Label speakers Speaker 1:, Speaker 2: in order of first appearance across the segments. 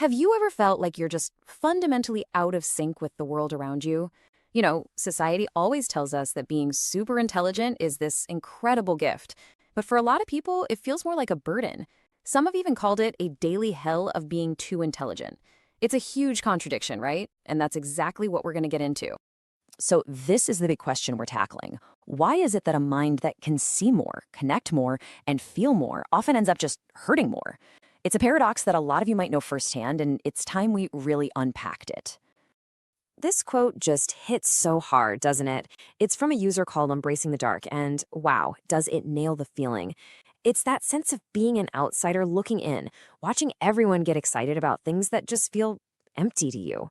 Speaker 1: Have you ever felt like you're just fundamentally out of sync with the world around you? Society always tells us that being super intelligent is this incredible gift. But for a lot of people, it feels more like a burden. Some have even called it a daily hell of being too intelligent. It's a huge contradiction, right? And that's exactly what we're going to get into. So this is the big question we're tackling. Why is it that a mind that can see more, connect more, and feel more often ends up just hurting more? It's a paradox that a lot of you might know firsthand, and it's time we really unpacked it. This quote just hits so hard, doesn't it? It's from a user called Embracing the Dark, and wow, does it nail the feeling. It's that sense of being an outsider looking in, watching everyone get excited about things that just feel empty to you.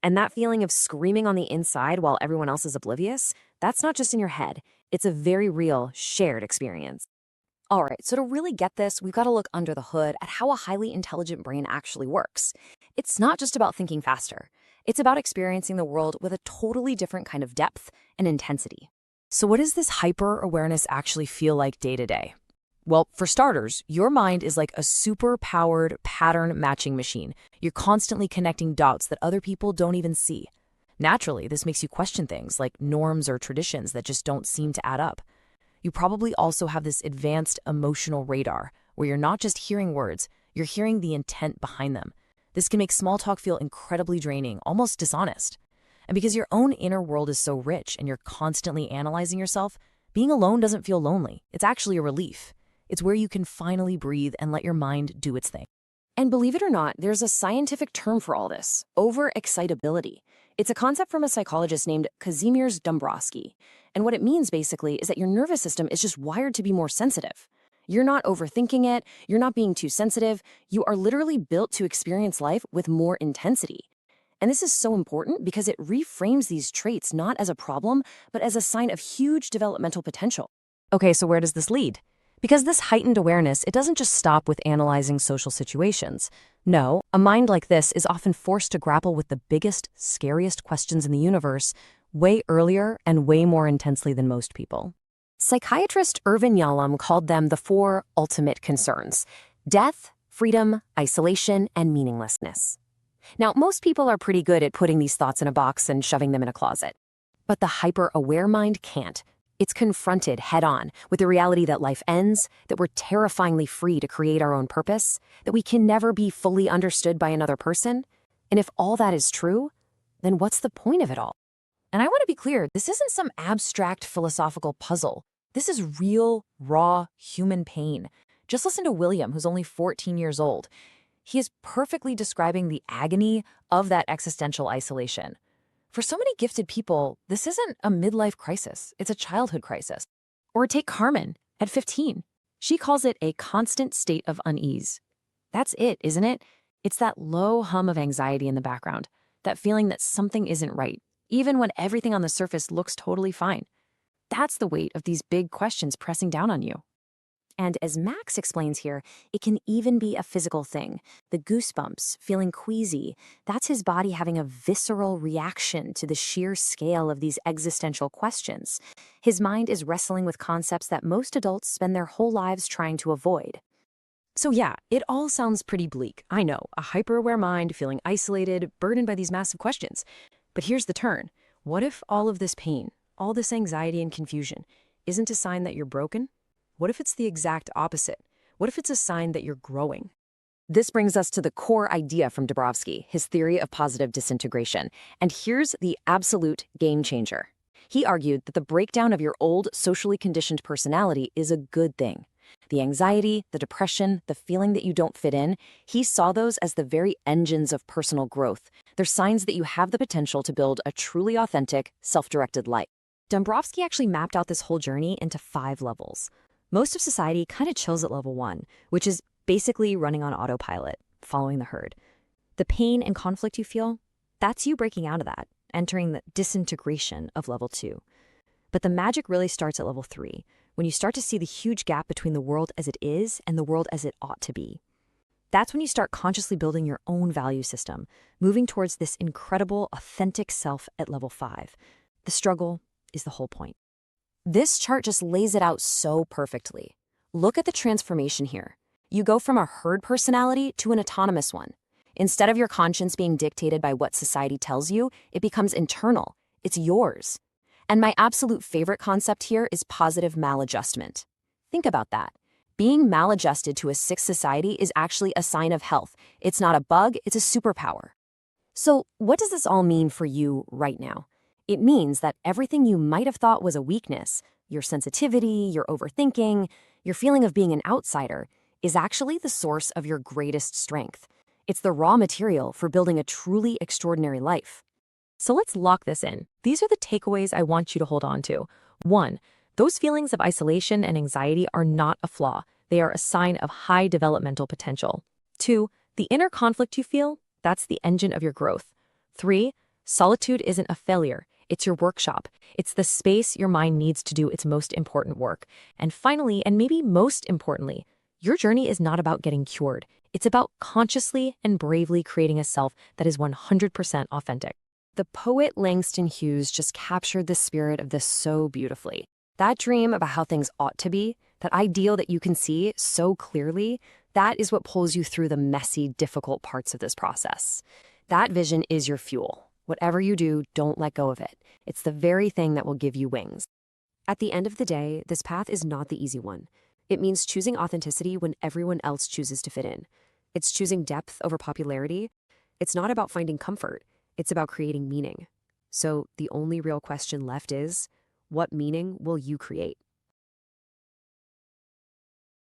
Speaker 1: And that feeling of screaming on the inside while everyone else is oblivious, that's not just in your head. It's a very real, shared experience. All right, so to really get this, we've got to look under the hood at how a highly intelligent brain actually works. It's not just about thinking faster. It's about experiencing the world with a totally different kind of depth and intensity. So what does this hyper-awareness actually feel like day to day? Well, for starters, your mind is like a super-powered pattern matching machine. You're constantly connecting dots that other people don't even see. Naturally, this makes you question things like norms or traditions that just don't seem to add up. You probably also have this advanced emotional radar, where you're not just hearing words, you're hearing the intent behind them. This can make small talk feel incredibly draining, almost dishonest. And because your own inner world is so rich and you're constantly analyzing yourself, being alone doesn't feel lonely. It's actually a relief. It's where you can finally breathe and let your mind do its thing. And believe it or not, there's a scientific term for all this: overexcitability. It's a concept from a psychologist named Kazimierz Dombrowski. And what it means basically is that your nervous system is just wired to be more sensitive. You're not overthinking it, you're not being too sensitive, you are literally built to experience life with more intensity. And this is so important because it reframes these traits not as a problem, but as a sign of huge developmental potential. Okay, so where does this lead? Because this heightened awareness, it doesn't just stop with analyzing social situations. No, a mind like this is often forced to grapple with the biggest, scariest questions in the universe way earlier and way more intensely than most people. Psychiatrist Irvin Yalom called them the four ultimate concerns: death, freedom, isolation, and meaninglessness. Now, most people are pretty good at putting these thoughts in a box and shoving them in a closet. But the hyper-aware mind can't. It's confronted head-on with the reality that life ends, that we're terrifyingly free to create our own purpose, that we can never be fully understood by another person. And if all that is true, then what's the point of it all? And I want to be clear, this isn't some abstract philosophical puzzle. This is real, raw, human pain. Just listen to William, who's only 14 years old. He is perfectly describing the agony of that existential isolation. For so many gifted people, this isn't a midlife crisis, it's a childhood crisis. Or take Carmen, at 15. She calls it a constant state of unease. That's it, isn't it? It's that low hum of anxiety in the background, that feeling that something isn't right, even when everything on the surface looks totally fine. That's the weight of these big questions pressing down on you. And as Max explains here, it can even be a physical thing. The goosebumps, feeling queasy, that's his body having a visceral reaction to the sheer scale of these existential questions. His mind is wrestling with concepts that most adults spend their whole lives trying to avoid. So yeah, it all sounds pretty bleak. I know, a hyper-aware mind feeling isolated, burdened by these massive questions. But here's the turn. What if all of this pain, all this anxiety and confusion, isn't a sign that you're broken? What if it's the exact opposite? What if it's a sign that you're growing? This brings us to the core idea from Dombrowski, his theory of positive disintegration. And here's the absolute game changer. He argued that the breakdown of your old socially conditioned personality is a good thing. The anxiety, the depression, the feeling that you don't fit in, he saw those as the very engines of personal growth. They're signs that you have the potential to build a truly authentic, self-directed life. Dombrowski actually mapped out this whole journey into 5 levels. Most of society kind of chills at level 1, which is basically running on autopilot, following the herd. The pain and conflict you feel, that's you breaking out of that, entering the disintegration of level 2. But the magic really starts at level 3, when you start to see the huge gap between the world as it is and the world as it ought to be. That's when you start consciously building your own value system, moving towards this incredible, authentic self at level 5. The struggle is the whole point. This chart just lays it out so perfectly. Look at the transformation here. You go from a herd personality to an autonomous one. Instead of your conscience being dictated by what society tells you, it becomes internal. It's yours. And my absolute favorite concept here is positive maladjustment. Think about that. Being maladjusted to a sick society is actually a sign of health. It's not a bug, it's a superpower. So, what does this all mean for you right now? It means that everything you might have thought was a weakness, your sensitivity, your overthinking, your feeling of being an outsider, is actually the source of your greatest strength. It's the raw material for building a truly extraordinary life.
Speaker 2: So let's lock this in. These are the takeaways I want you to hold on to. 1. Those feelings of isolation and anxiety are not a flaw. They are a sign of high developmental potential. 2. The inner conflict you feel, that's the engine of your growth. 3. Solitude isn't a failure. It's your workshop. It's the space your mind needs to do its most important work. And finally, and maybe most importantly, your journey is not about getting cured. It's about consciously and bravely creating a self that is 100% authentic.
Speaker 1: The poet Langston Hughes just captured the spirit of this so beautifully. That dream about how things ought to be, that ideal that you can see so clearly, that is what pulls you through the messy, difficult parts of this process. That vision is your fuel. Whatever you do, don't let go of it. It's the very thing that will give you wings. At the end of the day, this path is not the easy one. It means choosing authenticity when everyone else chooses to fit in. It's choosing depth over popularity. It's not about finding comfort. It's about creating meaning. So the only real question left is, what meaning will you create?